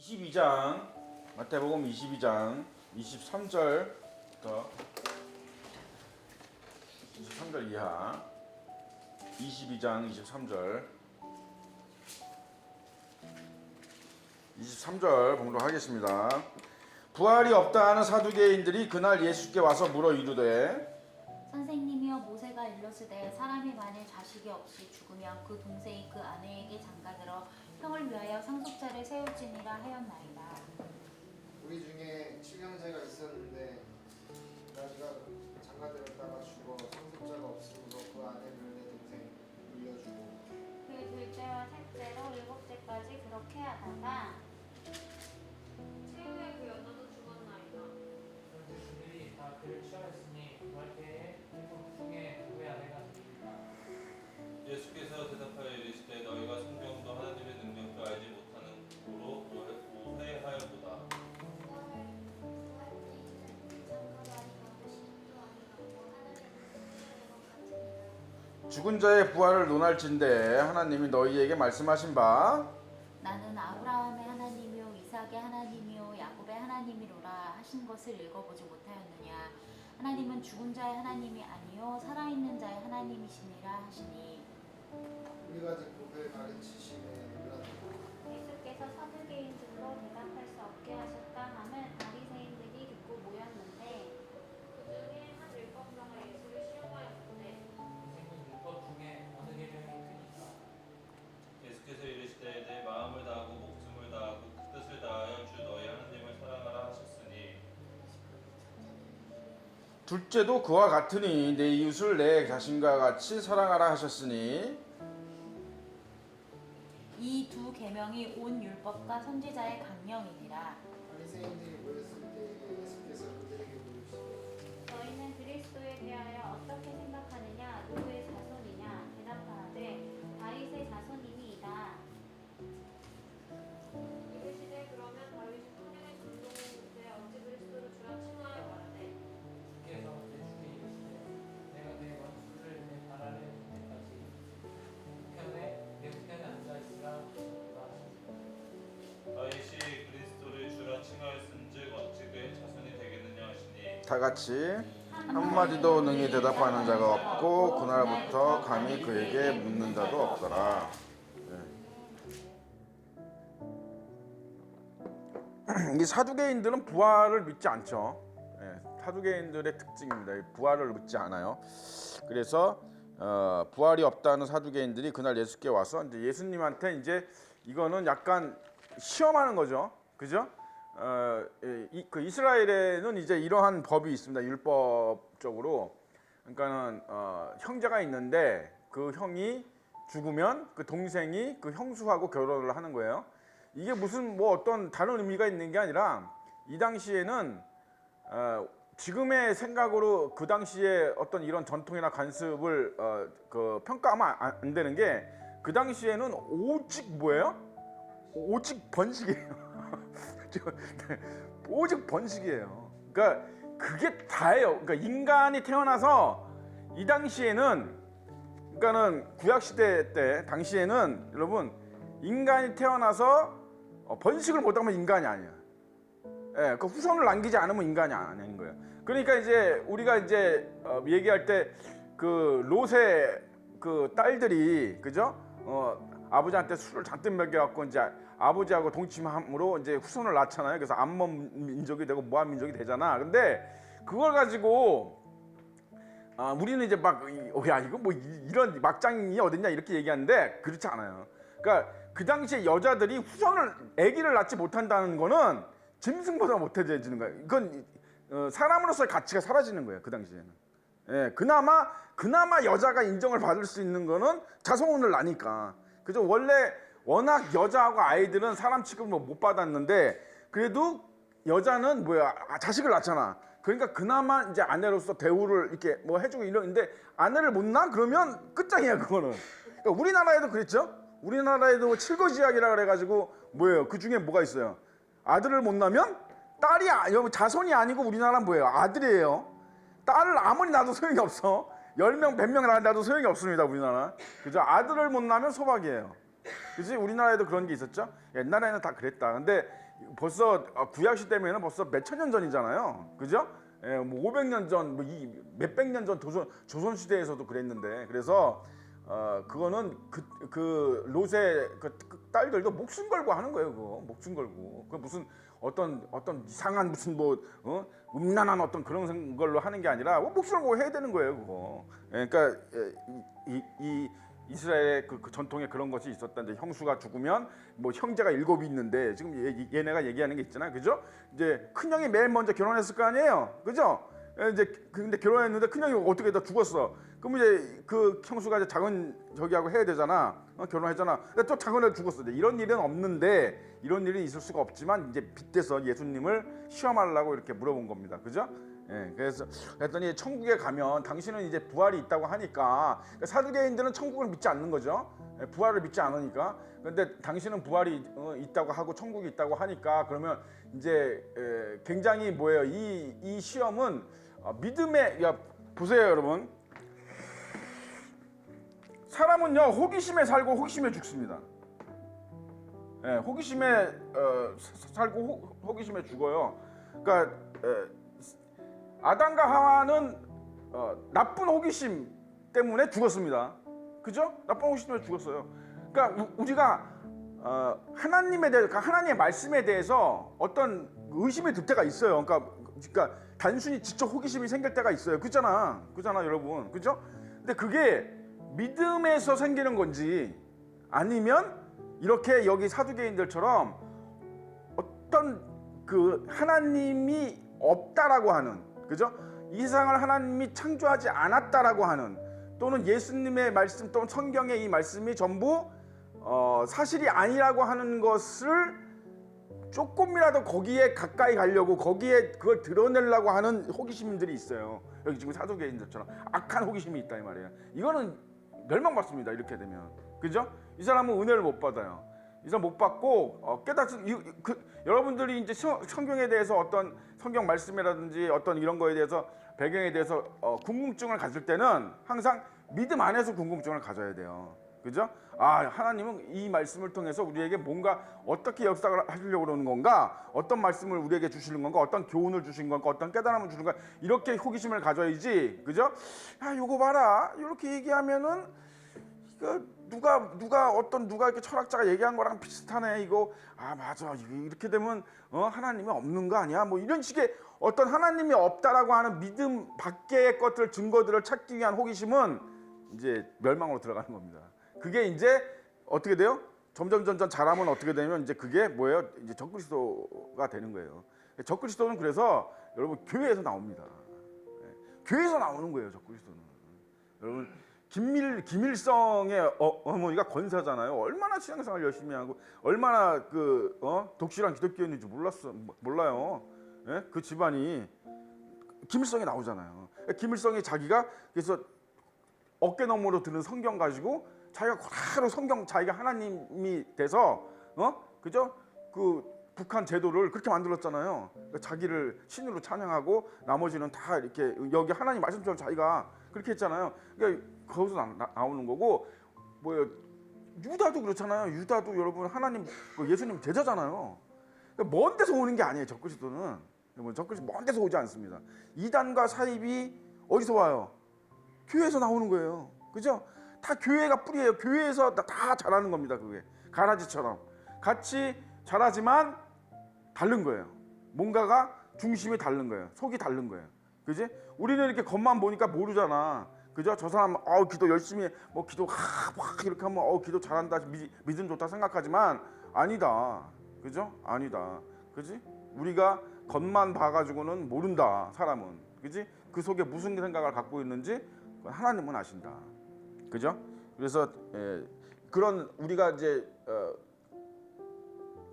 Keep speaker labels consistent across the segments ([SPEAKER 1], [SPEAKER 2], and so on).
[SPEAKER 1] 22장 마태복음 22장 23절부터 23절 이하 22장 23절 봉독하겠습니다. 부활이 없다 하는 사두개인들이 그날 예수께 와서 물어 이르되
[SPEAKER 2] 선생님이여, 모세가 일러스되 사람이 만일 자식이 없이 죽으면 그 동생이 그 아내에게 장가들어 형을 위하여 상속자를 세울지니라 하였나이다.
[SPEAKER 3] 우리 중에 칠형제가 있었는데 그가 장가들었다가 죽어 상속자가 없으므로 그 아내를 내 동생 물려주고
[SPEAKER 2] 그 둘째와 셋째로 일곱째까지 그렇게 하다가
[SPEAKER 4] 최후에 그 여자도 죽었나이다. 형제들이 다 그를 취하였으니 부활 때에 일곱 중에 누구의 아내가 되리까?
[SPEAKER 5] 예수께서 대답하여 이르시되 너희가 성경도 하나님의 능력도 알지 못하는 도로 오해하였도다.
[SPEAKER 1] 죽은 자의 부활을 논할진대 하나님이 너희에게 말씀하신 바
[SPEAKER 2] 나는 아브라함의 하나님이요 이삭의 하나님이요 야곱의 하나님이로라 하신 것을 읽어보지 못하였느냐. 하나님은 죽은 자의 하나님이 아니요 살아있는 자의 하나님이시니라 하시니
[SPEAKER 3] 우리가 듣고 그의 가르치심에 놀랐다.
[SPEAKER 2] 예수께서 사두개인들로 대답할 수 없게 하셨다 함은 바리새인들이 듣고 모였는데
[SPEAKER 4] 그 중에 한 율법사가 예수를 시험하였는데 선생님 율법 중에 어느 계명이 크니까?
[SPEAKER 5] 예수께서 이르시되 내 마음을 다하고 목숨을 다하고 그 뜻을 다하여 주 너희 하나님을 사랑하라 하셨으니
[SPEAKER 1] 둘째도 그와 같으니 내 이웃을 내 자신과 같이 사랑하라 하셨으니
[SPEAKER 2] 이 두 계명이 온 율법과 선지자의 강령이니라.
[SPEAKER 3] 바리새인들이 모였을 때 예수께서 그들에게 물으시되
[SPEAKER 2] 너희는 그리스도에 대하여 어떻게 생각하느냐? 누구의 자손이냐? 대답하되 다윗의 자손이니이다.
[SPEAKER 4] 이르시되 그러면 다윗이 성령의 감동에 어찌 그리스도를 주라 칭하여 말하되 주께서 내 주께 이르시되 내가 내 원수를 내 발 아래 둘 때까지 내 우편에 앉아있으라 하셨다.
[SPEAKER 5] 다윗이 그리스도를 주라 칭하였은즉 어찌 그의 자손이 되겠느냐 하시니
[SPEAKER 1] 다 같이 한마디도 능히 대답하는 자가 없고 그날부터 감히 그에게 묻는 자도 없더라. 이 사두개인들은 부활을 믿지 않죠. 사두개인들의 특징입니다. 부활을 믿지 않아요. 그래서 부활이 없다는 사두개인들이 그날 예수께 와서 이제 예수님한테 이제 이거는 약간 시험하는 거죠. 그죠? 그 이스라엘에는 이제 이러한 법이 있습니다. 율법적으로. 그러니까는 형제가 있는데 그 형이 죽으면 그 동생이 그 형수하고 결혼을 하는 거예요. 이게 무슨 뭐 어떤 다른 의미가 있는 게 아니라 이 당시에는 지금의 생각으로 그 당시에 어떤 이런 전통이나 관습을 그 평가하면 안 되는 게 그 당시에는 오직 뭐예요? 오직 번식이에요. 오직 번식이에요. 그러니까 그게 다예요. 그러니까 인간이 태어나서 이 당시에는 그러니까는 구약 시대 때 당시에는 여러분 인간이 태어나서 번식을 못하면 인간이 아니야. 예, 그 후손을 남기지 않으면 인간이 아닌 거예요. 그러니까 이제 우리가 이제 얘기할 때 그 롯의 그 딸들이 그죠? 아버지한테 술을 잔뜩 먹여갖고 이제 아버지하고 동침함으로 이제 후손을 낳잖아요. 그래서 암몬 민족이 되고 모압 민족이 되잖아. 근데 그걸 가지고 우리는 이제 막 야 이거 뭐 이런 막장이 어딨냐 이렇게 얘기하는데 그렇지 않아요. 그러니까 그 당시에 여자들이 후손을 아기를 낳지 못한다는 거는 짐승보다 못해지는 거예요. 이건 사람으로서의 가치가 사라지는 거예요. 그 당시에는. 예, 그나마 여자가 인정을 받을 수 있는 거는 자손을 낳으니까. 그죠? 원래 워낙 여자하고 아이들은 사람 취급을 못 받았는데 그래도 여자는 자식을 낳잖아. 그러니까 그나마 이제 아내로서 대우를 이렇게 뭐 해주고 이러는데 아내를 못 낳아? 그러면 끝장이야 그거는. 그러니까 우리나라에도 그랬죠? 우리나라에도 칠거지약이라 그래가지고 뭐예요? 그 중에 뭐가 있어요? 아들을 못 낳으면 딸이 자손이 아니고 우리나라는 뭐예요? 아들이에요. 딸을 아무리 낳아도 소용이 없어. 10명, 100명 낳아도 소용이 없습니다, 우리나라. 그죠? 아들을 못 낳으면 소박이에요. 그지? 우리나라에도 그런 게 있었죠? 옛날에는 다 그랬다. 근데 벌써 구약 시대면은 벌써 몇천 년 전이잖아요. 그죠? 예, 뭐 500년 전, 뭐 몇백 년 전 조선 시대에서도 그랬는데, 그래서 그거는 그 롯의 그 딸들도 목숨 걸고 하는 거예요. 그거 목숨 걸고 그 무슨 어떤 이상한 무슨 뭐 음란한 어떤 그런 걸로 하는 게 아니라 목숨 걸고 해야 되는 거예요. 그거. 예, 그러니까 이 이스라엘의 그 전통에 그런 것이 있었다는데, 형수가 죽으면 뭐 형제가 7이 있는데 지금 얘네가 얘기하는 게 있잖아요. 그죠? 이제 큰형이 맨 먼저 결혼했을 거 아니에요. 그죠? 이제 근데 결혼했는데 큰형이 어떻게 다 죽었어. 그럼 이제 그 형수가 이제 작은 저기하고 해야 되잖아. 결혼했잖아. 근데 또 작은 애 죽었어. 이런 일은 없는데, 이런 일이 있을 수가 없지만 이제 빗대서 예수님을 시험하려고 이렇게 물어본 겁니다. 그죠? 예, 그랬더니 천국에 가면 당신은 이제 부활이 있다고 하니까, 그러니까 사두개인들은 천국을 믿지 않는 거죠. 예, 부활을 믿지 않으니까. 그런데 당신은 부활이 있다고 하고 천국이 있다고 하니까, 그러면 이제 굉장히 뭐예요? 이 시험은 믿음의, 보세요 여러분. 사람은요 호기심에 살고 호기심에 죽습니다. 예, 호기심에 살고 호기심에 죽어요. 그러니까 아담과 하와는 나쁜 호기심 때문에 죽었습니다. 그죠? 나쁜 호기심 때문에 죽었어요. 그러니까 우리가 하나님에 대해서, 그러니까 하나님의 말씀에 대해서 어떤 의심이 들 때가 있어요. 그러니까 단순히 지적 호기심이 생길 때가 있어요. 그잖아 여러분. 그죠? 근데 그게 믿음에서 생기는 건지, 아니면 이렇게 여기 사두개인들처럼 어떤 그 하나님이 없다라고 하는, 그죠? 이 세상을 하나님이 창조하지 않았다라고 하는, 또는 예수님의 말씀 또는 성경의 이 말씀이 전부 사실이 아니라고 하는 것을 조금이라도 거기에 가까이 가려고, 거기에 그걸 드러내려고 하는 호기심들이 있어요. 여기 지금 사두개인들처럼 악한 호기심이 있다 이 말이에요. 이거는 멸망받습니다. 이렇게 되면. 그죠? 이 사람은 은혜를 못 받아요. 이 사람 못 받고 여러분들이 이제 성경에 대해서 어떤 성경 말씀이라든지 어떤 이런 거에 대해서, 배경에 대해서 궁금증을 가질 때는 항상 믿음 안에서 궁금증을 가져야 돼요. 그죠? 하나님은 이 말씀을 통해서 우리에게 뭔가 어떻게 역사를 하시려고 그러는 건가, 어떤 말씀을 우리에게 주시는 건가, 어떤 교훈을 주신 건가, 어떤 깨달음을 주는 건가, 이렇게 호기심을 가져야지. 그죠? 요거 봐라, 이렇게 얘기하면은 이거 누가 이렇게 철학자가 얘기한 거랑 비슷하네. 이거 맞아, 이렇게 되면 하나님이 없는 거 아니야? 뭐 이런 식의 어떤 하나님이 없다라고 하는 믿음 밖의 것들, 증거들을 찾기 위한 호기심은 이제 멸망으로 들어가는 겁니다. 그게 이제 어떻게 돼요? 점점 자라면 어떻게 되면 이제 그게 뭐예요? 이제 적그리스도가 되는 거예요. 적그리스도는 그래서 여러분 교회에서 나옵니다. 교회에서 나오는 거예요, 적그리스도는. 여러분 김일성의 어머니가 권사잖아요. 얼마나 신앙생활 열심히 하고 얼마나 독실한 기독교인인지 몰라요. 예? 그 집안이 김일성이 나오잖아요. 김일성이 자기가 그래서 어깨너머로 드는 성경 가지고 자기가 그대로 성경, 자기가 하나님이 돼서 그죠? 그 북한 제도를 그렇게 만들었잖아요. 자기를 신으로 찬양하고 나머지는 다 이렇게 여기 하나님 말씀처럼 자기가 그렇게 했잖아요. 그러니까 거기서 나오는 거고, 뭐예요? 유다도 그렇잖아요. 유다도 여러분 하나님, 예수님 제자잖아요. 그러니까 먼 데서 오는 게 아니에요. 적그리스도는. 적그리스도 먼 데서 오지 않습니다. 이단과 사입이 어디서 와요? 교회에서 나오는 거예요. 그죠? 다 교회가 뿌리예요. 교회에서 다 자라는 겁니다. 그게 가라지처럼 같이 자라지만 다른 거예요. 뭔가가 중심이 다른 거예요. 속이 다른 거예요. 그지? 우리는 이렇게 겉만 보니까 모르잖아. 그죠? 저 사람 기도 열심히 해. 뭐 기도 막 이렇게 하면 기도 잘한다, 믿음 좋다 생각하지만 아니다. 그죠? 아니다. 그지? 우리가 겉만 봐가지고는 모른다. 사람은. 그지? 그 속에 무슨 생각을 갖고 있는지 하나님은 아신다. 그죠? 그래서 그런 우리가 이제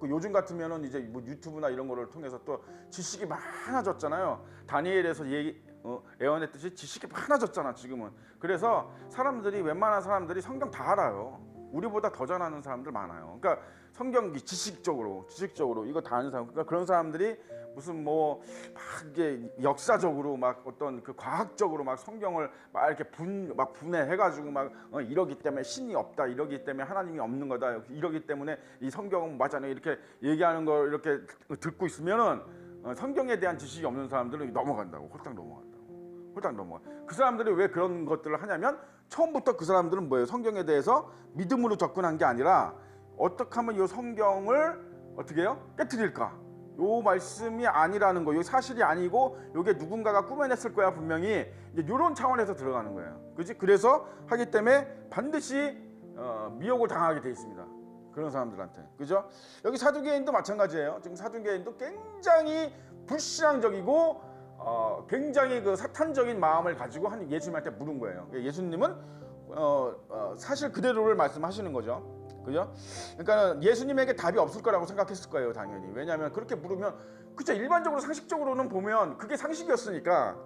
[SPEAKER 1] 요즘 같으면은 이제 뭐 유튜브나 이런 거를 통해서 또 지식이 많아졌잖아요. 다니엘에서 예언했듯이 지식이 많아졌잖아 지금은. 그래서 웬만한 사람들이 성경 다 알아요. 우리보다 더 잘하는 사람들 많아요. 그러니까 성경 지식적으로 이거 다 아는 사람, 그러니까 그런 사람들이 무슨 뭐 막 이게 역사적으로 막 어떤 그 과학적으로 막 성경을 막 이렇게 분해해가지고 막 이러기 때문에 신이 없다, 이러기 때문에 하나님이 없는 거다, 이러기 때문에 이 성경은 맞잖아요, 이렇게 얘기하는 걸 이렇게 듣고 있으면은 성경에 대한 지식이 없는 사람들은 넘어간다고, 홀딱 넘어가. 그 사람들이 왜 그런 것들을 하냐면 처음부터 그 사람들은 뭐예요? 성경에 대해서 믿음으로 접근한 게 아니라 어떻게 하면 이 성경을 어떻게 해요? 깨트릴까? 요 말씀이 아니라는 거, 요 사실이 아니고 요게 누군가가 꾸며냈을 거야 분명히, 이제 요런 차원에서 들어가는 거예요. 그렇지? 그래서 하기 때문에 반드시 미혹을 당하게 돼 있습니다. 그런 사람들한테. 그죠? 여기 사두개인도 마찬가지예요. 지금 사두개인도 굉장히 불신앙적이고 굉장히 그 사탄적인 마음을 가지고 한 예수님한테 물은 거예요. 예수님은 사실 그대로를 말씀하시는 거죠. 그죠? 그러니까 예수님에게 답이 없을 거라고 생각했을 거예요, 당연히. 왜냐하면 그렇게 물으면, 그죠? 일반적으로 상식적으로는 보면 그게 상식이었으니까.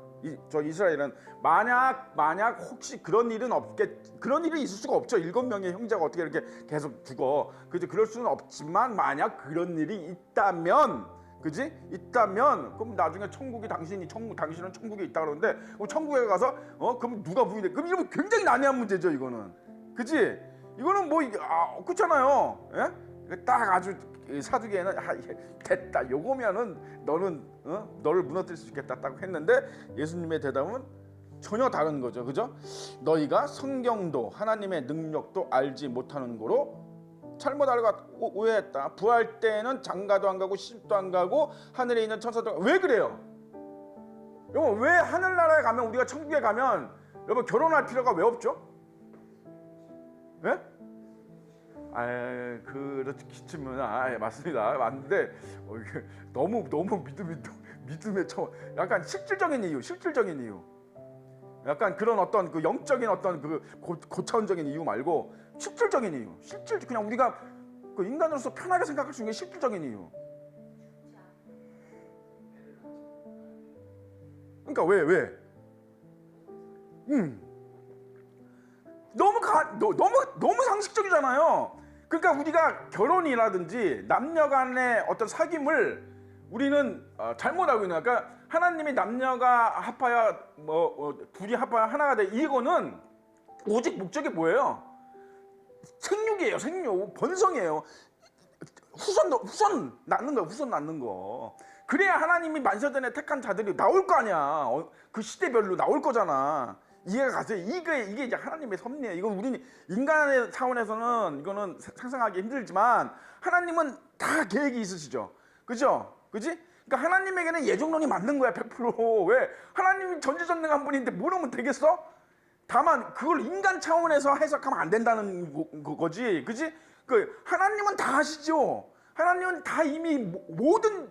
[SPEAKER 1] 저 이스라엘은 만약 혹시 그런 일이 있을 수가 없죠. 7명의 형제가 어떻게 이렇게 계속 죽어. 그죠? 그럴 수는 없지만 만약 그런 일이 있다면, 그지? 있다면 그럼 나중에 천국이 당신은 천국에 있다 그러는데 그럼 천국에 가서 그럼 누가 부인해? 그럼 이러면 굉장히 난해한 문제죠, 이거는. 그지? 이거는 뭐 그렇잖아요. 예? 딱 아주 사두개는 됐다. 요거면은 너는 너를 무너뜨릴 수 있겠다 딱 했는데 예수님의 대답은 전혀 다른 거죠. 그죠? 너희가 성경도 하나님의 능력도 알지 못하는 거로 잘못 알고 오해했다. 부활 때는 장가도 안 가고 시집도 안 가고 하늘에 있는 천사도 왜 그래요? 여러분, 왜 하늘나라에 가면, 우리가 천국에 가면 여러분 결혼할 필요가 왜 없죠? 예? 그렇겠지만 맞습니다. 맞는데 이게 너무 믿음의 약간 실질적인 이유. 약간 그런 어떤 그 영적인 어떤 그 고차원적인 이유 말고 실질적인 이유. 그냥 우리가 그 인간으로서 편하게 생각할 수 있는 실질적인 이유. 그러니까 왜? 너무 상식적이잖아요. 그러니까 우리가 결혼이라든지 남녀 간의 어떤 사귐을 우리는 잘못 알고 있는 거야. 그러니까 하나님이 남녀가 합하여 둘이 합하여 하나가 돼, 이거는 오직 목적이 뭐예요? 생육이에요. 생육, 번성이에요. 후손 낳는 거. 그래야 하나님이 만세전에 택한 자들이 나올 거 아니야. 그 시대별로 나올 거잖아. 이해가 가세요? 이게 이제 하나님의 섭리예요. 이건 우리 인간의 차원에서는 이거는 상상하기 힘들지만 하나님은 다 계획이 있으시죠. 그죠? 그지? 그러니까 하나님에게는 예정론이 맞는 거야, 100%. 왜? 하나님이 전지전능한 분인데 모르면 되겠어? 다만 그걸 인간 차원에서 해석하면 안 된다는 거지. 그지? 하나님은 다 아시죠. 하나님은 다 이미 모든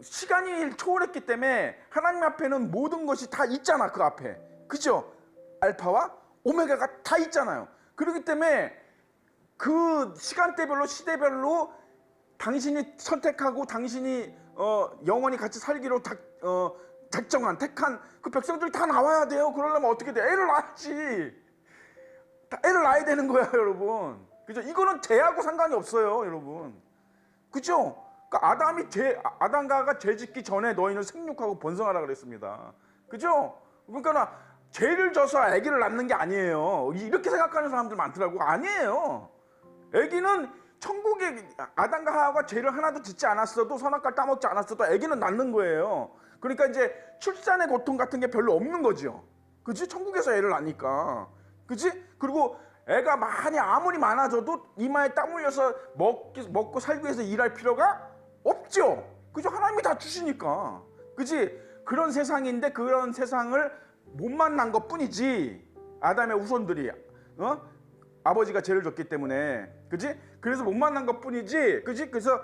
[SPEAKER 1] 시간이 초월했기 때문에 하나님 앞에는 모든 것이 다 있잖아, 그 앞에. 그죠? 알파와 오메가가 다 있잖아요. 그렇기 때문에 그 시간대별로 시대별로 당신이 선택하고 당신이 영원히 같이 살기로 택한 그 백성들이 다 나와야 돼요. 그러려면 어떻게 돼? 애를 낳아야지. 애를 낳아야 되는 거야, 여러분. 그죠? 이거는 죄하고 상관이 없어요, 여러분. 그죠? 그러니까 아담가가 죄 짓기 전에 너희는 생육하고 번성하라 그랬습니다. 그죠? 그러니까 죄를 져서 아기를 낳는 게 아니에요. 이렇게 생각하는 사람들 많더라고. 아니에요. 아기는 천국에 아담과 하와가 죄를 하나도 짓지 않았어도, 선악과를 따먹지 않았어도 아기는 낳는 거예요. 그러니까 이제 출산의 고통 같은 게 별로 없는 거죠. 그치? 천국에서 애를 낳으니까. 그치? 그리고 애가 아무리 많아져도 이마에 땀 흘려서 먹고 살기 위해서 일할 필요가 없죠. 그죠? 하나님이 다 주시니까. 그치? 그런 세상인데 그런 세상을 못 만난 것 뿐이지. 아담의 후손들이 아버지가 죄를 졌기 때문에. 그치? 그래서 못 만난 것 뿐이지. 그치? 그래서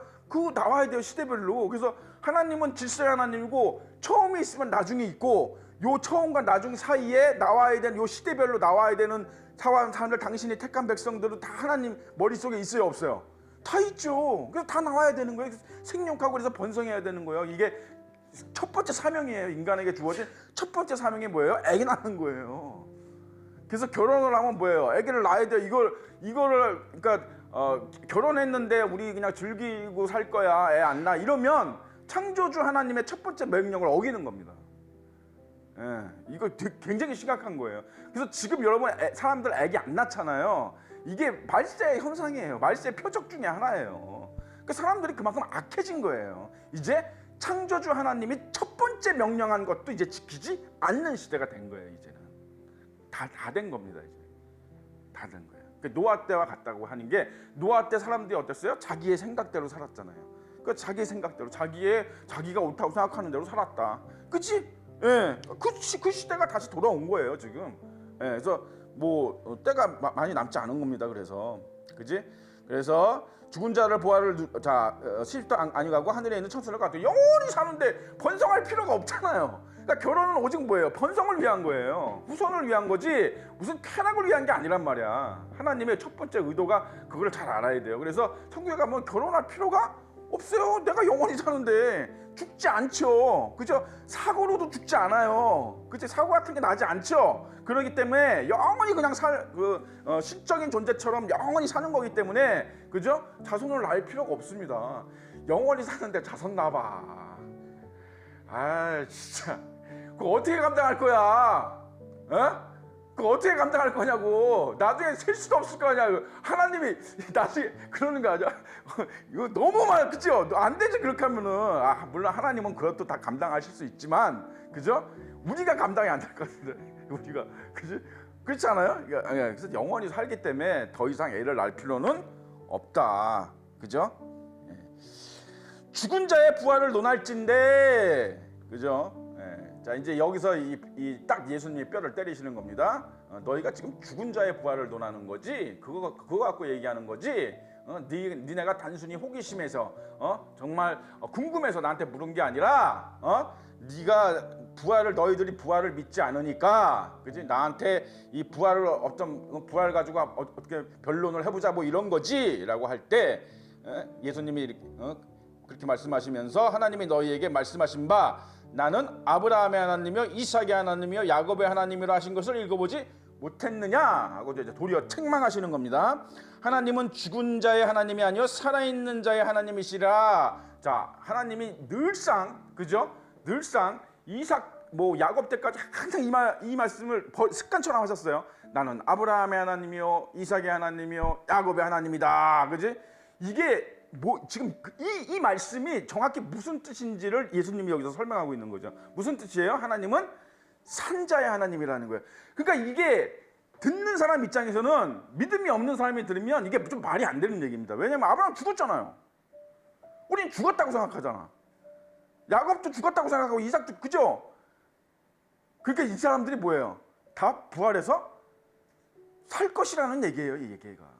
[SPEAKER 1] 나와야 돼요, 시대별로. 그래서 하나님은 질서의 하나님이고 처음이 있으면 나중이 있고, 요 처음과 나중 사이에 나와야 되는, 요 시대별로 나와야 되는 사람들, 당신이 택한 백성들은 다 하나님 머릿속에 있어요, 없어요? 다 있죠. 그래서 다 나와야 되는 거예요. 생육하고 그래서 번성해야 되는 거예요. 이게 첫 번째 사명이에요. 인간에게 주어진 첫 번째 사명이 뭐예요? 애기 낳는 거예요. 그래서 결혼을 하면 뭐예요? 아기를 낳아야 돼. 이거를 그러니까 결혼했는데 우리 그냥 즐기고 살 거야. 애 안 낳아. 이러면 창조주 하나님의 첫 번째 명령을 어기는 겁니다. 예, 이거 굉장히 심각한 거예요. 그래서 지금 여러분 사람들 아기 안 낳잖아요. 이게 말세의 현상이에요. 말세의 표적 중에 하나예요. 그 사람들이 그만큼 악해진 거예요. 이제 창조주 하나님이 첫 번째 명령한 것도 이제 지키지 않는 시대가 된 거예요. 이제는 다 된 겁니다. 이제 다 된 거예요. 노아 때와 같다고 하는 게 노아 때 사람들이 어땠어요? 자기의 생각대로 살았잖아요. 그 자기의 생각대로 자기가 옳다고 생각하는 대로 살았다. 그치? 예, 그 시대가 다시 돌아온 거예요 지금. 예, 그래서 뭐 때가 많이 남지 않은 겁니다. 그래서 그지? 그래서 죽은 자를 부활을 시집도 아니 가고 하늘에 있는 천사를 갖고 영원히 사는데 번성할 필요가 없잖아요. 그러니까 결혼은 오직 뭐예요? 번성을 위한 거예요. 후손을 위한 거지 무슨 쾌락을 위한 게 아니란 말이야. 하나님의 첫 번째 의도가 그걸 잘 알아야 돼요. 그래서 천국에 가면 결혼할 필요가 없어요. 내가 영원히 사는데 죽지 않죠. 그죠? 사고로도 죽지 않아요. 그치? 사고 같은 게 나지 않죠. 그렇기 때문에 영원히 그냥 신적인 존재처럼 영원히 사는 거기 때문에 그죠? 자손을 낳을 필요가 없습니다. 영원히 사는데 자손 낳아봐. 아 진짜 그거 어떻게 감당할 거야? 어? 그거 어떻게 감당할 거냐고. 나중에 셀 수도 없을 거 아니야. 하나님이 나중에 그러는 거 아니야? 이거 너무 많아. 그죠? 안 되지 그렇게 하면은. 물론 하나님은 그것도 다 감당하실 수 있지만 그죠? 우리가 감당이 안 될 것 같은데. 우리가 그지? 그렇지 않아요? 그래서 영원히 살기 때문에 더 이상 애를 낳을 필요는 없다. 그죠? 죽은 자의 부활을 논할진대. 그죠? 자 이제 여기서 딱 예수님이 뼈를 때리시는 겁니다. 너희가 지금 죽은 자의 부활을 논하는 거지 그거 갖고 얘기하는 거지. 니네가 단순히 호기심에서 정말 궁금해서 나한테 물은 게 아니라 네가 너희들이 부활을 믿지 않으니까 그지? 나한테 이 어떤 부활 가지고 어떻게 변론을 해보자 뭐 이런 거지라고 할 때 예수님이 그렇게 말씀하시면서 하나님이 너희에게 말씀하신 바 나는 아브라함의 하나님이요 이삭의 하나님이요 야곱의 하나님이라 하신 것을 읽어보지 못했느냐 하고 이제 도리어 책망하시는 겁니다. 하나님은 죽은 자의 하나님이 아니요 살아있는 자의 하나님이시라. 자, 하나님이 늘상 그죠? 늘상 이삭 야곱 때까지 항상 이 말씀을 습관처럼 하셨어요. 나는 아브라함의 하나님이요 이삭의 하나님이요 야곱의 하나님이다. 그지? 이게 지금 이 말씀이 정확히 무슨 뜻인지를 예수님이 여기서 설명하고 있는 거죠. 무슨 뜻이에요? 하나님은 산자의 하나님이라는 거예요. 그러니까 이게 듣는 사람 입장에서는 믿음이 없는 사람이 들으면 이게 좀 말이 안 되는 얘기입니다. 왜냐면 아브라함 죽었잖아요. 우린 죽었다고 생각하잖아. 야곱도 죽었다고 생각하고 이삭도 그죠? 그러니까 이 사람들이 뭐예요? 다 부활해서 살 것이라는 얘기예요. 이 얘기가.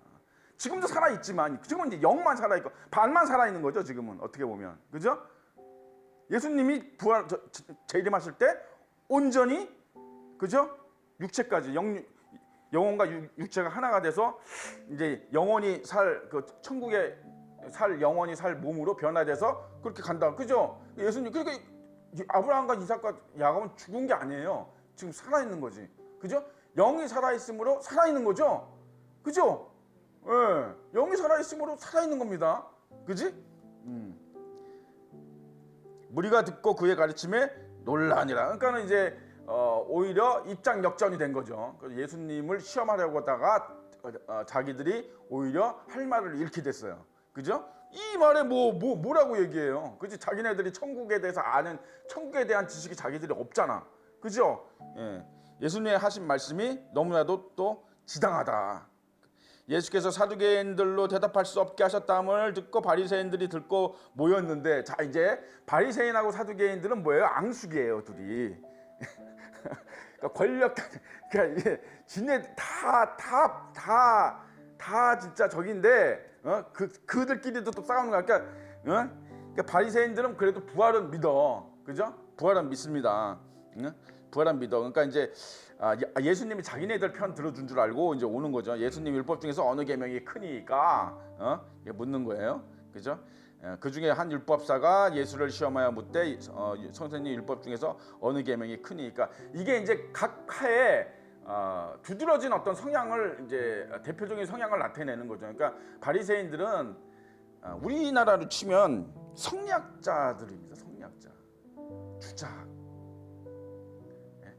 [SPEAKER 1] 지금도 살아있지만 지금은 이제 영만 살아있고 반만 살아있는 거죠. 지금은 어떻게 보면 그죠? 예수님이 부활 재림하실 때 온전히 그죠? 육체까지 영혼과 육체가 하나가 돼서 이제 영원히 천국에 영원히 살 몸으로 변화돼서 그렇게 간다. 그죠? 예수님 그러니까 아브라함과 이삭과 야곱은 죽은 게 아니에요. 지금 살아있는 거지. 그죠? 영이 살아있으므로 살아있는 거죠. 그죠? 예, 영이 살아있으므로 살아있는 겁니다. 그지? 무리가 듣고 그의 가르침에 놀라니라. 그러니까는 이제 오히려 입장 역전이 된 거죠. 예수님을 시험하려고 하다가 자기들이 오히려 할 말을 잃게 됐어요. 그죠? 이 말에 뭐라고 얘기해요? 그지? 자기네들이 천국에 대해서 아는 천국에 대한 지식이 자기들이 없잖아. 그죠? 예수님의 하신 말씀이 너무나도 또 지당하다. 예수께서 사두개인들로 대답할 수 없게 하셨다함을 듣고 바리새인들이 듣고 모였는데 자 이제 바리새인하고 사두개인들은 뭐예요? 앙숙이에요 둘이. 그러니까 권력 그러니까 이게 지네 다 진짜 적인데 그들끼리도 또 싸우는 거야. 그러니까 바리새인들은 그래도 부활은 믿어. 그죠? 부활은 믿습니다. 부활은 믿어. 그러니까 이제 예수님이 자기네들 편 들어준 줄 알고 이제 오는 거죠. 예수님 율법 중에서 어느 계명이 크니까 묻는 거예요. 그죠? 그 중에 한 율법사가 예수를 시험하여 묻되 선생님 율법 중에서 어느 계명이 크니까 이게 이제 각 하에 두드러진 어떤 성향을 이제 대표적인 성향을 나타내는 거죠. 그러니까 바리새인들은 우리나라로 치면 성리학자들입니다. 성리학자, 주작. 예?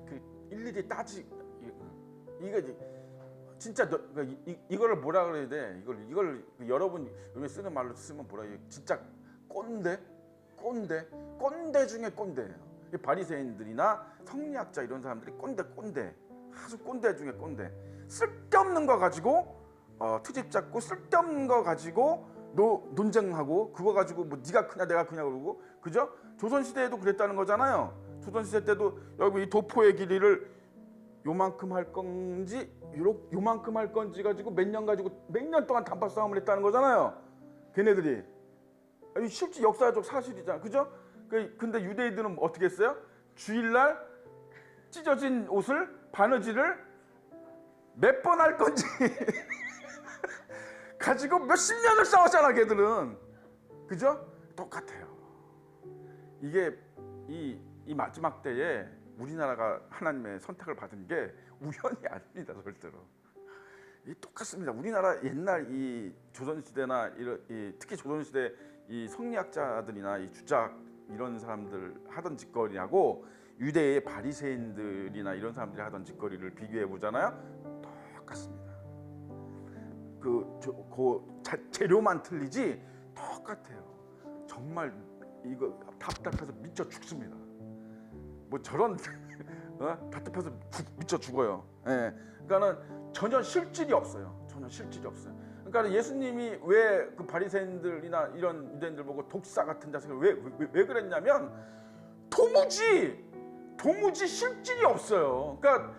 [SPEAKER 1] 그 일일이 이거 진짜 이거를 뭐라 그래야 돼? 이걸 여러분 요새 쓰는 말로 쓰면 뭐라 해요? 진짜 꼰대 중에 꼰대예요. 바리새인들이나 성리학자 이런 사람들이 꼰대 아주 꼰대 중에 꼰대. 쓸데없는 거 가지고 트집 잡고 쓸데없는 거 가지고 논쟁하고 그거 가지고 뭐 네가 크냐 내가 크냐 그러고 그죠? 조선시대에도 그랬다는 거잖아요. 조선시대 때도 여기 이 도포의 길이를 요만큼 할 건지 요만큼 할 건지 가지고 몇 년 동안 단팥 싸움을 했다는 거잖아요. 걔네들이 실제 역사적 사실이잖아, 그죠? 근데 유대인들은 어떻게 했어요? 주일날 찢어진 옷을 바느질을 몇 번 할 건지 가지고 몇십 년을 싸웠잖아, 걔들은. 그죠? 똑같아요. 이게 이 마지막 때에 우리나라가 하나님의 선택을 받은 게 우연이 아닙니다, 절대로. 똑같습니다. 우리나라 옛날 이 조선시대나 특히 조선시대 이 성리학자들이나 이 주작 이런 사람들 하던 짓거리하고 유대의 바리새인들이나 이런 사람들이 하던 짓거리를 비교해 보잖아요. 똑같습니다. 그 재료만 틀리지 똑같아요. 정말 이거 답답해서 미쳐 죽습니다. 뭐 저런 답답해서 미쳐 죽어요. 예. 그러니까는 전혀 실질이 없어요. 그러니까 예수님이 왜 그 바리새인들이나 이런 유대인들 보고 독사 같은 자식을 왜 그랬냐면 도무지 실질이 없어요. 그러니까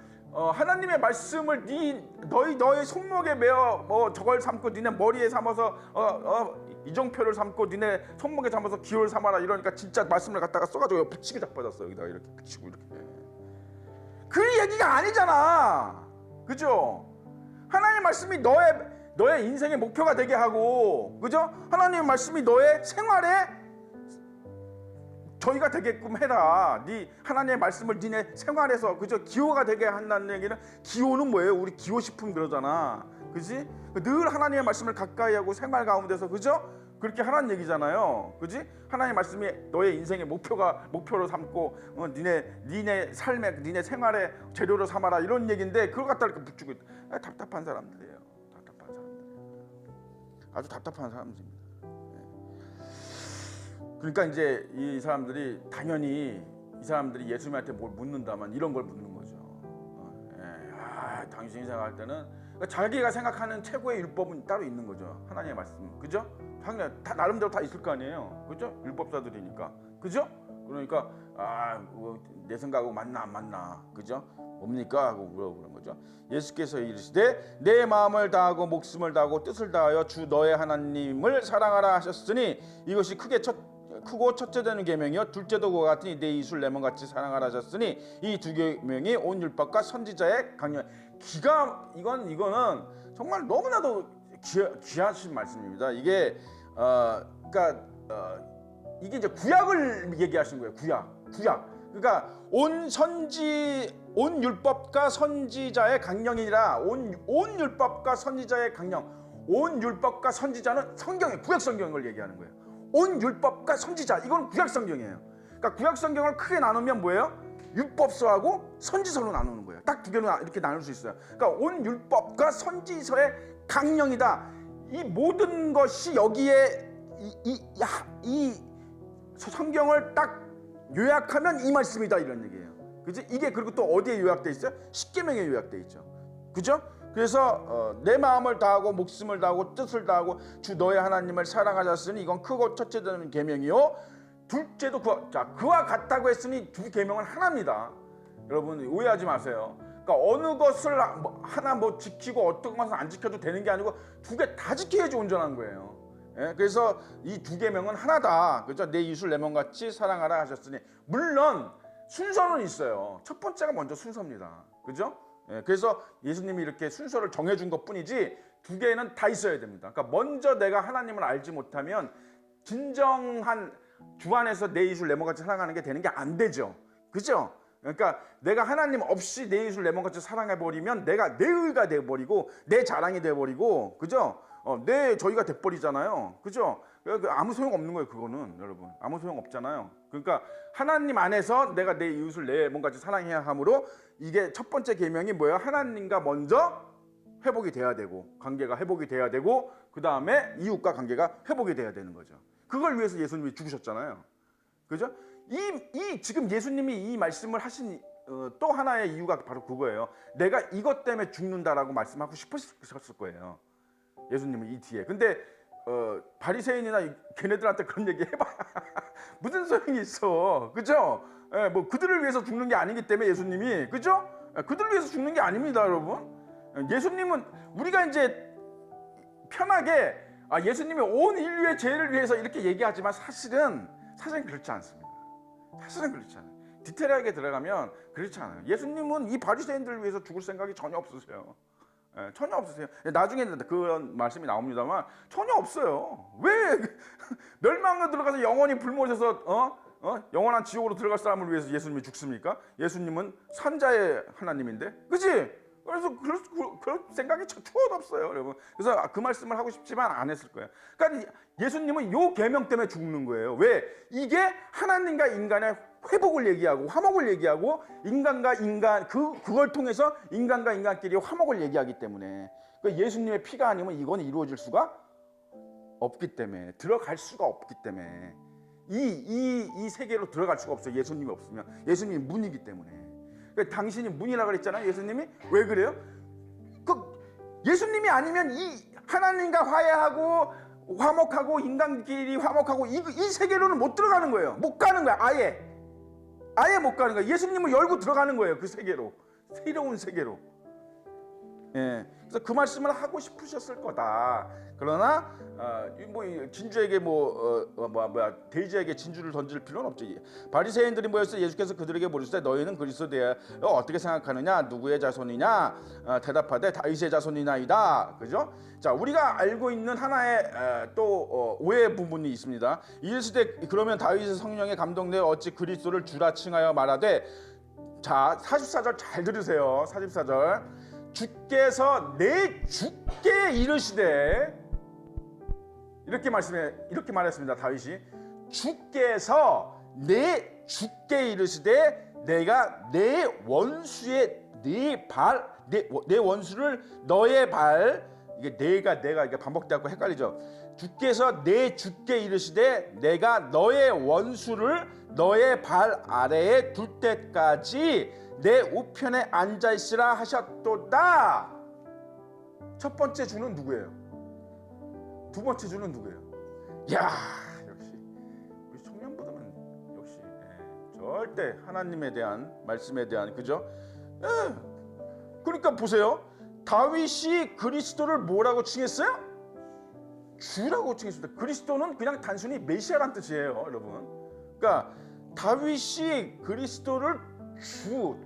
[SPEAKER 1] 하나님의 말씀을 너희 손목에 매어 뭐 저걸 삼고 니네 머리에 삼아서 이정표를 삼고 니네 손목에 삼아서 기호를 삼아라 이러니까 진짜 말씀을 갖다가 써가지고 붙이게 자빠졌어요. 여기다가 이렇게 붙이고 이렇게. 그 얘기가 아니잖아. 그죠? 하나님의 말씀이 너의 인생의 목표가 되게 하고, 그죠? 하나님의 말씀이 너의 생활에 저희가 되게끔 해라. 하나님의 말씀을 니네 생활에서 그죠? 기호가 되게 한다는 얘기는 기호는 뭐예요? 우리 기호식품 그러잖아. 그지? 늘 하나님의 말씀을 가까이 하고 생활 가운데서 그죠? 그렇게 하라는 얘기잖아요. 그지? 하나님의 말씀이 너의 인생의 목표로 삼고 니네 삶의 니네 생활의 재료로 삼아라 이런 얘기인데 그걸 갖다 이렇게 붙이고 답답한 사람들이에요. 아주 답답한 사람들입니다. 그러니까 이제 이 사람들이 당연히 이 사람들이 예수님한테 뭘 묻는다만 이런 걸 묻는 거죠. 당신이 생각할 때는 그러니까 자기가 생각하는 최고의 율법은 따로 있는 거죠. 하나님의 말씀, 그죠? 당연히 다 나름대로 다 있을 거 아니에요, 그죠? 율법사들이니까, 그죠? 그러니까 내 생각하고 맞나 안 맞나, 그죠? 뭡니까? 하고 물어보는 거죠. 예수께서 이르시되 내 마음을 다하고 목숨을 다하고 뜻을 다하여 주 너의 하나님을 사랑하라 하셨으니 이것이 크고 첫째 되는 계명이요 둘째도 그와 같으니 내 이웃을 내 몸같이 사랑하라 하셨으니 이 두 계명이 온 율법과 선지자의 강령. 이거는 정말 너무나도 귀하신 말씀입니다. 이게 이게 이제 구약을 얘기하신 거예요. 구약. 그러니까 온 율법과 선지자의 강령이라 온 율법과 선지자의 강령. 온 율법과 선지자는 성경의 구약 성경을 얘기하는 거예요. 온 율법과 선지자 이건 구약 성경이에요. 그러니까 구약 성경을 크게 나누면 뭐예요? 율법서하고 선지서로 나누는 거예요. 딱 두 개로 이렇게 나눌 수 있어요. 그러니까 온 율법과 선지서의 강령이다. 이 모든 것이 여기에 이 성경을 딱 요약하면 이 말씀이다 이런 얘기예요. 그지? 이게 그리고 또 어디에 요약돼 있어요? 십계명에 요약돼 있죠. 그죠? 그래서 내 마음을 다하고 목숨을 다하고 뜻을 다하고 주 너의 하나님을 사랑하셨으니 이건 크고 첫째 되는 계명이요 둘째도 그와 같다고 했으니 두 계명은 하나입니다. 여러분 오해하지 마세요. 그러니까 어느 것을 하나 지키고 어떤 것은 안 지켜도 되는 게 아니고 두 개 다 지켜야지 온전한 거예요. 예? 그래서 이 두 계명은 하나다. 그죠? 내 이웃을 내 몸같이 사랑하라 하셨으니 물론 순서는 있어요. 첫 번째가 먼저 순서입니다. 그죠? 예, 그래서 예수님이 이렇게 순서를 정해준 것뿐이지 두 개는 다 있어야 됩니다. 그러니까 먼저 내가 하나님을 알지 못하면 진정한 주 안에서 내 이웃을 내 몸같이 사랑하는 게 되는 게 안 되죠. 그죠? 그러니까 내가 하나님 없이 내 이웃을 내 몸같이 사랑해 버리면 내가 내 의가 돼 버리고 내 자랑이 돼 버리고, 그죠? 내 저희가 돼 버리잖아요, 그죠? 아무 소용 없는 거예요, 그거는. 여러분, 아무 소용 없잖아요. 그러니까 하나님 안에서 내가 내 이웃을 내 몸같이 사랑해야 하므로, 이게 첫 번째 계명이 뭐예요? 하나님과 먼저 회복이 돼야 되고, 관계가 회복이 돼야 되고, 그 다음에 이웃과 관계가 회복이 돼야 되는 거죠. 그걸 위해서 예수님이 죽으셨잖아요, 그죠? 이 지금 예수님이 이 말씀을 하신 또 하나의 이유가 바로 그거예요. 내가 이것 때문에 죽는다라고 말씀하고 싶으셨을 거예요, 예수님은 이 뒤에. 근데 바리새인이나 걔네들한테 그런 얘기 해봐 무슨 소용이 있어, 그죠? 뭐 그들을 위해서 죽는 게 아니기 때문에 예수님이, 그죠? 그들을 위해서 죽는 게 아닙니다, 여러분. 예수님은 우리가 이제 편하게 예수님이 온 인류의 죄를 위해서 이렇게 얘기하지만 사실은 그렇지 않습니다. 사실은 그렇지 않아요. 디테일하게 들어가면 그렇지 않아요. 예수님은 이 바리새인들을 위해서 죽을 생각이 전혀 없으세요. 전혀 없으세요. 나중에 그런 말씀이 나옵니다만 전혀 없어요. 왜 멸망에 들어가서 영원히 불못에서 영원한 지옥으로 들어갈 사람을 위해서 예수님이 죽습니까? 예수님은 산자의 하나님인데, 그렇지? 그래서 그럴 생각이 투어도 없어요, 여러분. 그래서 그 말씀을 하고 싶지만 안 했을 거예요. 그러니까 예수님은 요 계명 때문에 죽는 거예요. 왜? 이게 하나님과 인간의 회복을 얘기하고 화목을 얘기하고, 인간과 인간 그걸 통해서 인간과 인간끼리 화목을 얘기하기 때문에. 그러니까 예수님의 피가 아니면 이건 이루어질 수가 없기 때문에, 들어갈 수가 없기 때문에, 이 세계로 들어갈 수가 없어요. 예수님이 없으면. 예수님이 문이기 때문에. 그러니까 당신이 문이라 그랬잖아요, 예수님이. 왜 그래요? 예수님이 아니면 이 하나님과 화해하고 화목하고 인간끼리 화목하고 이 세계로는 못 들어가는 거예요. 못 가는 거야. 아예 못 가는 거예요. 예수님을 열고 들어가는 거예요, 그 세계로. 새로운 세계로. 예. 그래서 그 말씀을 하고 싶으셨을 거다. 그러나 진주에게 돼지에게 진주를 던질 필요는 없지. 바리새인들이 모여서 예수께서 그들에게 물으시되 너희는 그리스도에 어떻게 생각하느냐? 누구의 자손이냐? 대답하되 다윗의 자손이나이다. 그죠? 자, 우리가 알고 있는 하나의 또 오해 부분이 있습니다. 이르시되 그러면 다윗의 성령에 감동되어 어찌 그리스도를 주라 칭하여 말하되. 자, 44절 잘 들으세요. 44절. 주께서 내 주께 이르시되, 이렇게 말했습니다. 다윗이 주께서 내 주께 이르시되 내가 내 원수의 내 원수를 너의 발, 이게 내가 이게 반복되고 헷갈리죠. 주께서 내 주께 이르시되 내가 너의 원수를 너의 발 아래에 둘 때까지 내 우편에 앉아 있으라 하셨도다. 첫 번째 주는 누구예요? 두 번째 주는 누구예요? 야, 역시 우리 청년부들은 역시 절대 하나님에 대한 말씀에 대한, 그죠? 그러니까 보세요. 다윗이 그리스도를 뭐라고 칭했어요? 주라고 칭했습니다. 그리스도는 그냥 단순히 메시아란 뜻이에요, 여러분. 그러니까 다윗이 그리스도를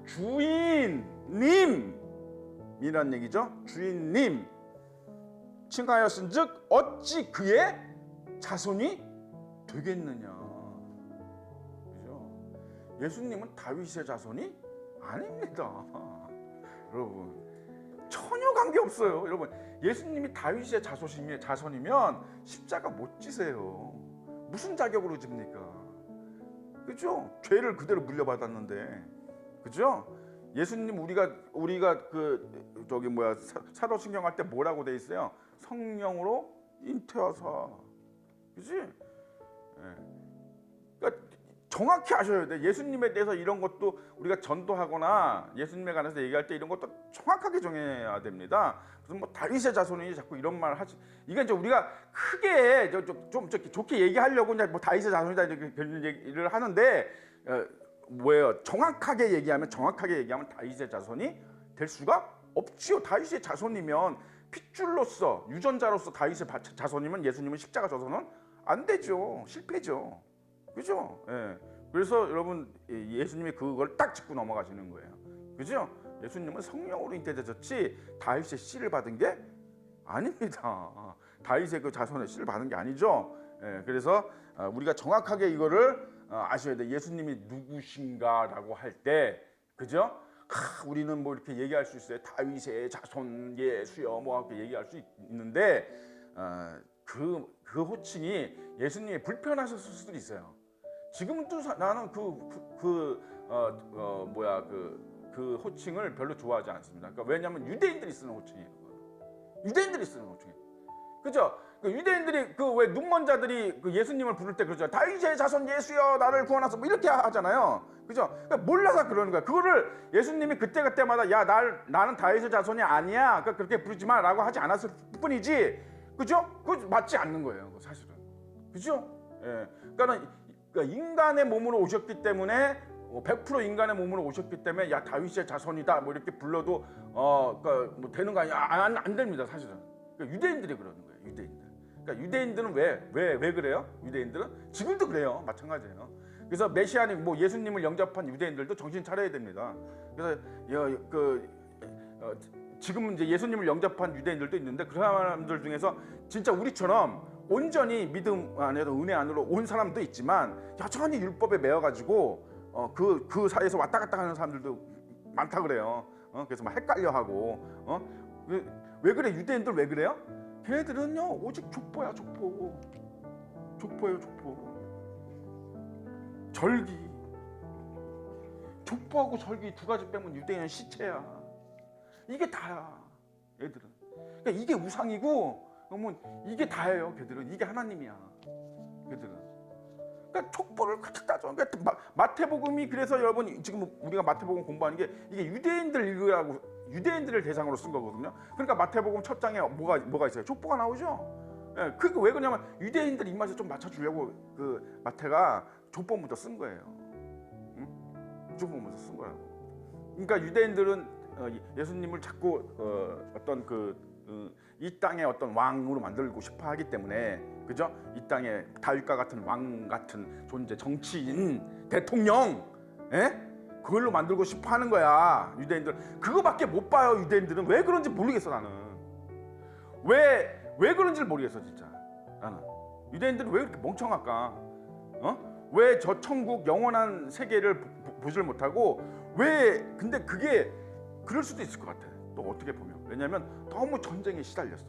[SPEAKER 1] 주인님이란 얘기죠. 주인님 칭하였은즉 어찌 그의 자손이 되겠느냐. 그죠? 예수님은 다윗의 자손이 아닙니다, 여러분. 전혀 관계 없어요, 여러분. 예수님이 다윗의 자손이면 십자가 못 지세요. 무슨 자격으로 집니까? 그죠? 죄를 그대로 물려받았는데, 그죠? 예수님 우리가 사도신경 할 때 뭐라고 돼 있어요? 성령으로 잉태하사, 그지? 그러니까 정확히 아셔야 돼. 예수님에 대해서 이런 것도 우리가 전도하거나 예수님에 관해서 얘기할 때 이런 것도 정확하게 정해야 됩니다. 그래서 뭐 다윗의 자손이 자꾸 이런 말 하지. 이게 이제 우리가 크게 좀 좋게 얘기하려고 이제 뭐 다윗의 자손이다 이렇게 그런 얘기를 하는데, 뭐예요? 정확하게 얘기하면 다윗의 자손이 될 수가 없지요. 다윗의 자손이면 핏줄로서 유전자로서 다윗의 자손이면 예수님은 십자가 져서는 안 되죠. 실패죠. 그죠? 예. 그래서 여러분 예수님이 그걸 딱 짚고 넘어가시는 거예요. 그죠? 예수님은 성령으로 잉태되셨지 다윗의 씨를 받은 게 아닙니다. 다윗의 그 자손의 씨를 받은 게 아니죠. 예. 그래서 우리가 정확하게 이거를 아셔야 돼. 예수님이 누구신가라고 할 때 그죠? 우리는 뭐 이렇게 얘기할 수 있어요. 다윗의 자손 예수여 뭐 이렇게 얘기할 수 있는데 그 호칭이 예수님이 불편하셨을 수도 있어요. 지금도 나는 그 호칭을 별로 좋아하지 않습니다. 그러니까 왜냐하면 유대인들이 쓰는 호칭이에요. 유대인들이 쓰는 호칭이에요. 그죠? 그 유대인들이 그 왜 눈먼 자들이 그 예수님을 부를 때 그러죠. 다윗의 자손 예수여 나를 구원하소서 뭐 이렇게 하잖아요. 그죠? 그러니까 몰라서 그러는 거야. 그거를 예수님이 그때마다 야 나는 다윗의 자손이 아니야. 그러니까 그렇게 부르지 마라고 하지 않았을 뿐이지. 그죠? 그거 맞지 않는 거예요. 사실은. 그죠? 예. 그러니까 인간의 몸으로 오셨기 때문에 100% 인간의 몸으로 오셨기 때문에 야 다윗의 자손이다 뭐 이렇게 불러도 그러니까 뭐 되는 거 아니야? 안 됩니다. 사실은. 그러니까 유대인들이 그러는 거예요. 유대인들. 그러니까 유대인들은 왜 그래요? 유대인들은 지금도 그래요. 마찬가지예요. 그래서 메시아님 뭐 예수님을 영접한 유대인들도 정신 차려야 됩니다. 그래서 지금 이제 예수님을 영접한 유대인들도 있는데 그 사람들 중에서 진짜 우리처럼 온전히 믿음 안에서 은혜 안으로 온 사람도 있지만 여전히 율법에 매여가지고 그 사이에서 왔다 갔다 하는 사람들도 많다 그래요. 그래서 막 헷갈려하고 왜 그래? 유대인들 왜 그래요? 걔네들은요 오직 족보야 족보. 족보예요 족보. 절기. 족보하고 절기 두 가지 빼면 유대인은 시체야. 이게 다야. 얘들은. 그러니까 이게 우상이고 이게 다예요. 걔들은. 이게 하나님이야. 걔들은. 그러니까 족보를 그렇게 따져. 그러니까 마태복음이 그래서 여러분 지금 우리가 마태복음 공부하는 게 이게 유대인들 읽으라고 유대인들을 대상으로 쓴 거거든요. 그러니까 마태복음 첫 장에 뭐가 있어요? 족보가 나오죠. 예, 그게 왜 그러냐면 유대인들 입맛에 좀 맞춰주려고 그 마태가 족보부터 쓴 거예요. 응? 족보부터 쓴 거라고. 그러니까 유대인들은 예수님을 자꾸 어떤 이 땅의 어떤 왕으로 만들고 싶어 하기 때문에 그죠? 이 땅에 다윗과 같은 왕 같은 존재, 정치인, 대통령, 예? 그걸로 만들고 싶어 하는 거야. 유대인들 그거밖에 못 봐요. 유대인들은 왜 그런지 모르겠어. 나는 왜 그런지를 모르겠어 진짜. 나는 유대인들은 왜 그렇게 멍청할까? 왜 저 천국 영원한 세계를 보질 못하고 왜? 근데 그게 그럴 수도 있을 것 같아. 또 어떻게 보면 왜냐하면 너무 전쟁에 시달렸어.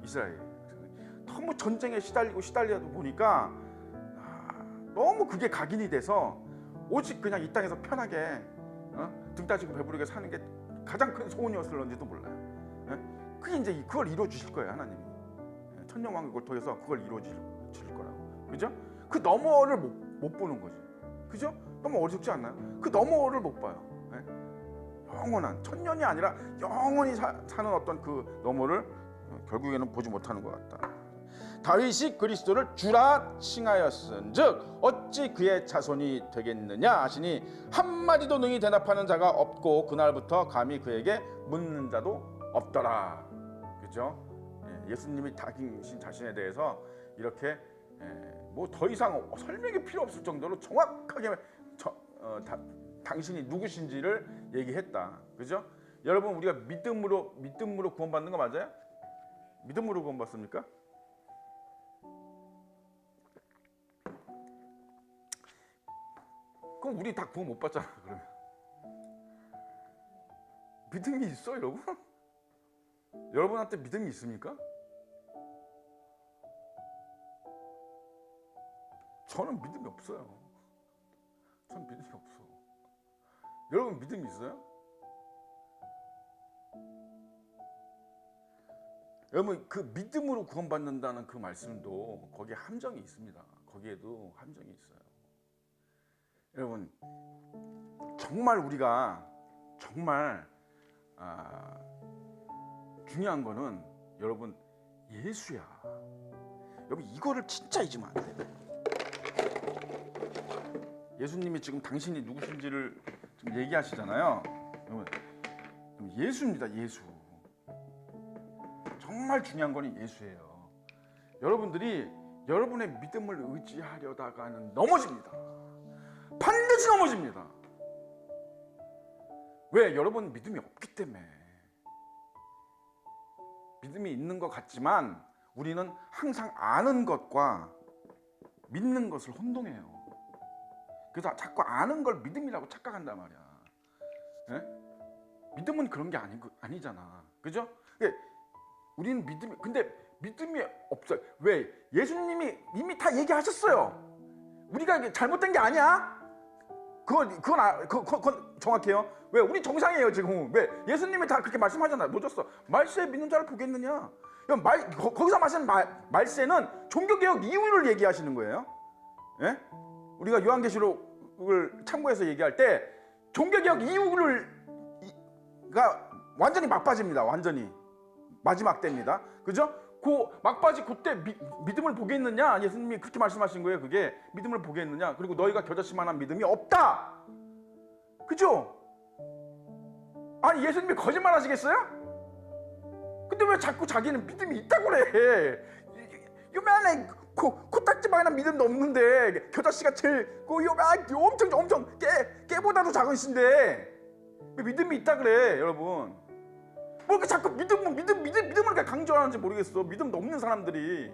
[SPEAKER 1] 이스라엘 너무 전쟁에 시달리다 보니까 너무 그게 각인이 돼서 오직 그냥 이 땅에서 편하게 등 따지고 배부르게 사는 게 가장 큰 소원이었을런지도 몰라요. 그게 이제 그걸 이루어 주실 거예요 하나님이. 천년왕국을 통해서 그걸 이루어 주실 거라고. 그죠? 그 너머를 못 보는 거지. 그죠? 너무 어렵지 않나요? 그 너머를 못 봐요. 영원한 천년이 아니라 영원히 사는 어떤 그 너머를 결국에는 보지 못하는 것 같다. 다윗이 그리스도를 주라 칭하였은즉 어찌 그의 자손이 되겠느냐 하시니 한마디도 능히 대답하는 자가 없고 그날부터 감히 그에게 묻는 자도 없더라. 그죠? 예수님이 당신 자신에 대해서 이렇게 뭐 더 이상 설명이 필요 없을 정도로 정확하게 당신이 누구신지를 얘기했다. 그죠? 여러분 우리가 믿음으로 구원받는 거 맞아요? 믿음으로 구원받습니까? 그럼 우리 다 구원 못 받잖아. 그러면 믿음이 있어 여러분? 여러분한테 믿음이 있습니까? 저는 믿음이 없어요. 저는 믿음이 없어. 여러분 믿음이 있어요? 여러분 그 믿음으로 구원받는다는 그 말씀도 거기에 함정이 있습니다. 거기에도 함정이 있어요. 여러분 정말 우리가 정말 중요한 거는 여러분 예수야. 여러분 이거를 진짜 잊으면 안 돼요. 예수님이 지금 당신이 누구신지를 지금 얘기하시잖아요. 여러분 예수입니다. 예수. 정말 중요한 거는 예수예요. 여러분들이 여러분의 믿음을 의지하려다가는 넘어집니다. 반드시 넘어집니다. 왜? 여러분 믿음이 없기 때문에. 믿음이 있는 것 같지만 우리는 항상 아는 것과 믿는 것을 혼동해요. 그래서 자꾸 아는 걸 믿음이라고 착각한단 말이야. 예? 믿음은 그런 게 아니잖아. 그죠? 그러니까 우리는 근데 믿음이 없어요. 왜? 예수님이 이미 다 얘기하셨어요. 우리가 이게 잘못된 게 아니야. 그건 정확해요. 왜? 우리 정상이에요 지금. 왜? 예수님이 다 그렇게 말씀하잖아요. 놓쳤어. 말세에 믿는 자를 보겠느냐. 거기서 말하는 말세는 종교개혁 이후를 얘기하시는 거예요. 예? 우리가 요한계시록을 참고해서 얘기할 때 종교개혁 이후가 완전히 막바지입니다. 완전히 마지막 때입니다. 그죠? 그 막바지 그때 믿음을 보겠느냐? 예수님이 그렇게 말씀하신 거예요. 그게 믿음을 보겠느냐? 그리고 너희가 겨자씨만한 믿음이 없다. 그죠? 아니 예수님이 거짓말 하시겠어요? 근데 왜 자꾸 자기는 믿음이 있다고 그래? 요만한 코딱지만한 믿음도 없는데 겨자씨가 제일 요만 엄청 깨보다도 작으신데 왜 믿음이 있다 그래, 여러분? 뭐 이렇게 자꾸 믿음을 이렇게 강조하는지 모르겠어. 믿음도 없는 사람들이.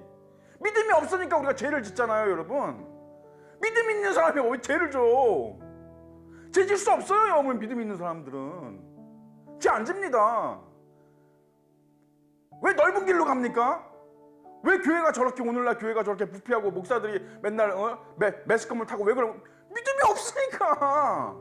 [SPEAKER 1] 믿음이 없으니까 우리가 죄를 짓잖아요, 여러분. 믿음 있는 사람이 왜 죄를 져? 죄 질 수 없어요, 여러분. 믿음 있는 사람들은 죄 안 집니다. 왜 넓은 길로 갑니까? 왜 교회가 저렇게 오늘날 교회가 저렇게 부패하고 목사들이 맨날 매스컴을 타고 왜 그러고? 믿음이 없으니까.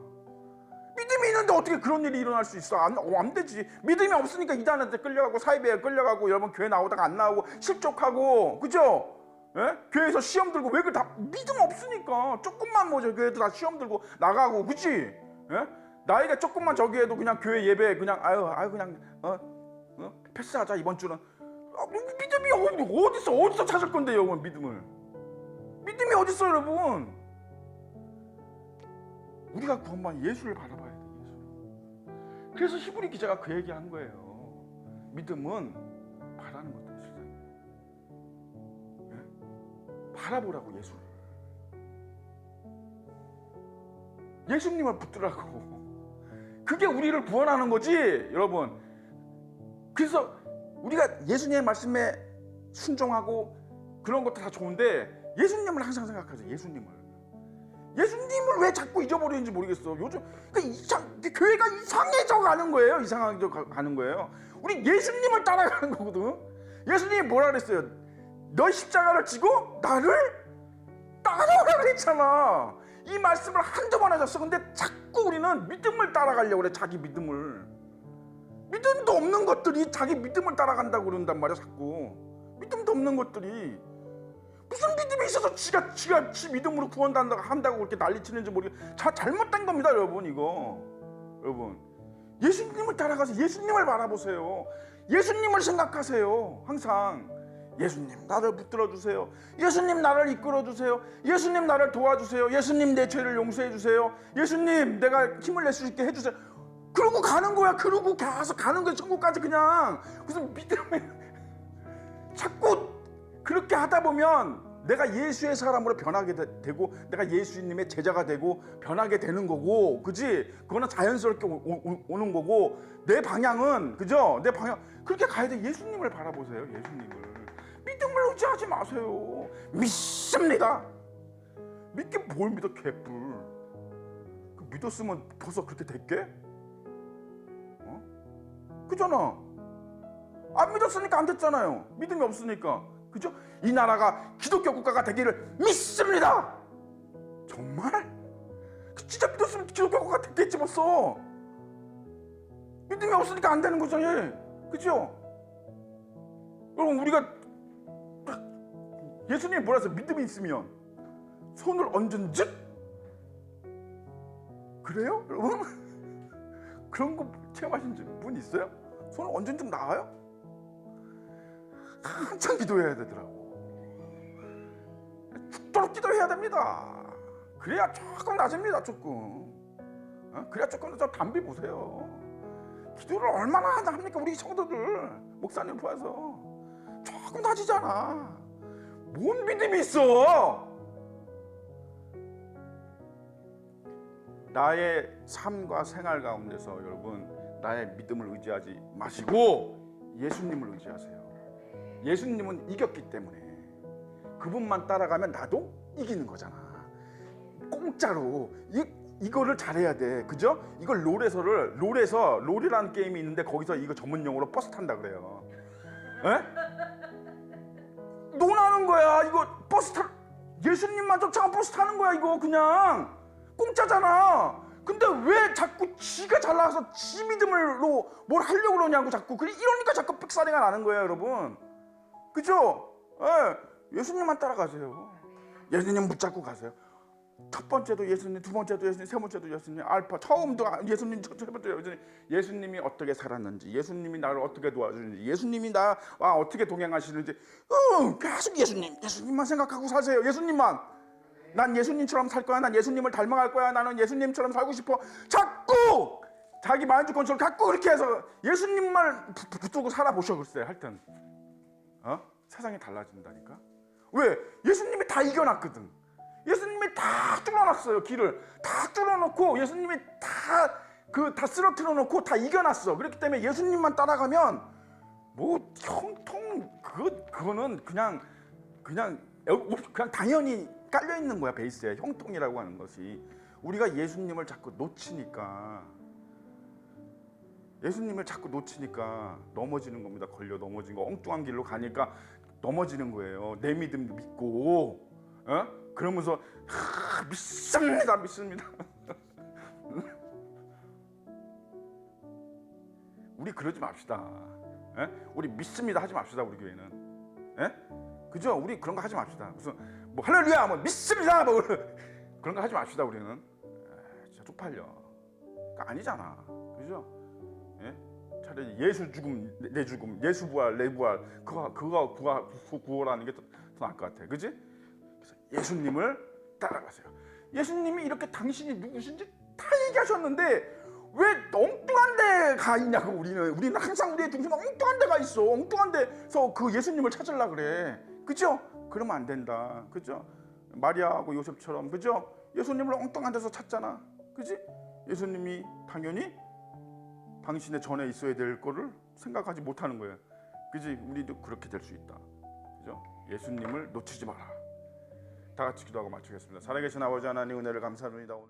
[SPEAKER 1] 믿음이 있는데 어떻게 그런 일이 일어날 수 있어? 안 되지. 믿음이 없으니까 이단한테 끌려가고 사이비에 끌려가고 여러분 교회 나오다가 안 나오고 실족하고 그죠? 예? 교회에서 시험 들고 왜 그래? 다 믿음 없으니까. 조금만 뭐 교회도 다 시험 들고 나가고 그치? 예? 나이가 조금만 저기 해도 그냥 교회 예배 그냥 아유 그냥 패스하자 이번 주는. 믿음이 어디서 찾을 건데요, 믿음을? 믿음이 어딨어, 여러분? 우리가 구원받은 예수를 바라봐야 돼, 예수. 그래서 히브리 기자가 그 얘기한 거예요. 믿음은 바라는 것도 있어요. 예? 바라보라고 예수를. 예수님을 붙들라고. 그게 우리를 구원하는 거지, 여러분. 그래서 우리가 예수님의 말씀에 순종하고 그런 것도 다 좋은데 예수님을 항상 생각하세요. 예수님을 왜 자꾸 잊어버리는지 모르겠어. 요즘 교회가 이상해져 가는 거예요. 이상하게 가는 거예요. 우리 예수님을 따라가는 거거든. 예수님이 뭐라 그랬어요? 너희 십자가를 지고 나를 따라오라 그랬잖아. 이 말씀을 한두 번 하셨어. 근데 자꾸 우리는 믿음을 따라가려고 그래. 자기 믿음을. 믿음도 없는 것들이 자기 믿음을 따라간다고 그런단 말이야. 자꾸 믿음도 없는 것들이 무슨 믿음이 있어서 지가 지 믿음으로 구원한다고 그렇게 난리치는지 모르겠어. 잘못된 겁니다, 여러분. 이거 여러분 예수님을 따라가서 예수님을 바라보세요. 예수님을 생각하세요. 항상 예수님 나를 붙들어 주세요. 예수님 나를 이끌어 주세요. 예수님 나를 도와주세요. 예수님 내 죄를 용서해 주세요. 예수님 내가 힘을 낼 수 있게 해주세요. 그러고 가는 거야. 그러고 계속 가는 거야. 천국까지 그냥. 무슨 믿음에 자꾸 그렇게 하다 보면 내가 예수의 사람으로 변하게 되고 내가 예수님의 제자가 되고 변하게 되는 거고, 그지? 그거는 자연스럽게 오는 거고 내 방향은 그죠? 내 방향 그렇게 가야 돼. 예수님을 바라보세요. 예수님을. 믿음을 의지하지 마세요. 믿습니다. 믿게 뭘 믿어? 개뿔. 믿었으면 벌써 그렇게 됐게? 그잖아. 안 믿었으니까 안 됐잖아요. 믿음이 없으니까. 그죠? 이 나라가 기독교 국가가 되기를 믿습니다. 정말? 진짜 믿었으면 기독교 국가가 됐겠지 벌써. 믿음이 없으니까 안 되는 거죠. 예. 그죠? 여러분 우리가 예수님이 뭐라 했어요? 믿음이 있으면 손을 얹은 즉? 그래요? 여러분? 그런 거 체험하신 분 있어요? 손을 얹은 즉 나와요? 한참 기도해야 되더라고. 죽도록 기도해야 됩니다. 그래야 조금 나집니다. 조금. 그래야 조금 더 담비 보세요. 기도를 얼마나 합니까? 우리 성도들 목사님 보아서 조금 나지잖아. 뭔 믿음이 있어? 나의 삶과 생활 가운데서 여러분 나의 믿음을 의지하지 마시고 예수님을 의지하세요. 예수님은 이겼기 때문에 그분만 따라가면 나도 이기는 거잖아. 공짜로 이거를 잘해야 돼. 그죠? 이걸 롤이라는 게임이 있는데 거기서 이거 전문 용어로 버스 탄다 그래요. 에? 논하는 거야. 이거 예수님만 쫓아가 버스 타는 거야. 이거 그냥 공짜잖아. 근데 왜 자꾸 지가 잘 나가서 지 믿음으로 뭘 하려고 그러냐고 자꾸. 이러니까 자꾸 삑사리가 나는 거예요, 여러분. 그죠? 예. 예수님만 따라가세요. 예수님 붙잡고 가세요. 첫 번째도 예수님, 두 번째도 예수님, 세 번째도 예수님, 알파 처음도 예수님, 첫 번째 예수님. 예수님이 어떻게 살았는지, 예수님이 나를 어떻게 도와주는지, 예수님이 나와 어떻게 동행하시는지, 계속 예수님만 생각하고 사세요. 예수님만. 난 예수님처럼 살 거야. 난 예수님을 닮아갈 거야. 나는 예수님처럼 살고 싶어. 자꾸 자기 마인드 컨트롤 갖고 그렇게 해서 예수님만 붙들고 살아보셔 글쎄 할 땐. 세상이 달라진다니까. 왜? 예수님이 다 이겨놨거든. 예수님이 다 뚫어놨어요. 길을 다 뚫어놓고 예수님이 다 쓰러뜨려 놓고 다 이겨놨어. 그렇기 때문에 예수님만 따라가면 뭐 형통 그거는 그냥 당연히 깔려 있는 거야. 베이스에 형통이라고 하는 것이. 우리가 예수님을 자꾸 놓치니까 넘어지는 겁니다. 걸려 넘어진 거 엉뚱한 길로 가니까 넘어지는 거예요. 내 믿음도 믿고 그러면서 믿습니다. 우리 그러지 맙시다. 우리 믿습니다 하지 맙시다. 우리 교회는. 그죠? 우리 그런 거 하지 맙시다. 무슨 뭐 할렐루야 뭐 믿습니다 뭐 그런 거 하지 맙시다. 우리는 진짜 쪽팔려. 그러니까 아니잖아. 그죠? 차라리 예수 죽음 내 죽음, 예수 부활 내 부활 그거 구호라는 게 더 나을 것 같아. 그지? 그래서 예수님을 따라가세요. 예수님이 이렇게 당신이 누구신지 다 얘기하셨는데 왜 엉뚱한 데 가 있냐고. 우리는 항상 우리의 중심은 엉뚱한 데가 있어. 엉뚱한 데서 그 예수님을 찾으려고 그래. 그죠? 그러면 안 된다. 그죠? 마리아하고 요셉처럼. 그죠? 예수님을 엉뚱한 데서 찾잖아. 그지? 예수님이 당연히 당신의 전에 있어야 될 거를 생각하지 못하는 거예요. 그지? 우리도 그렇게 될 수 있다. 그죠? 예수님을 놓치지 마라. 다 같이 기도하고 마치겠습니다. 살아계신 아버지 하나님 은혜를 감사합니다. 오늘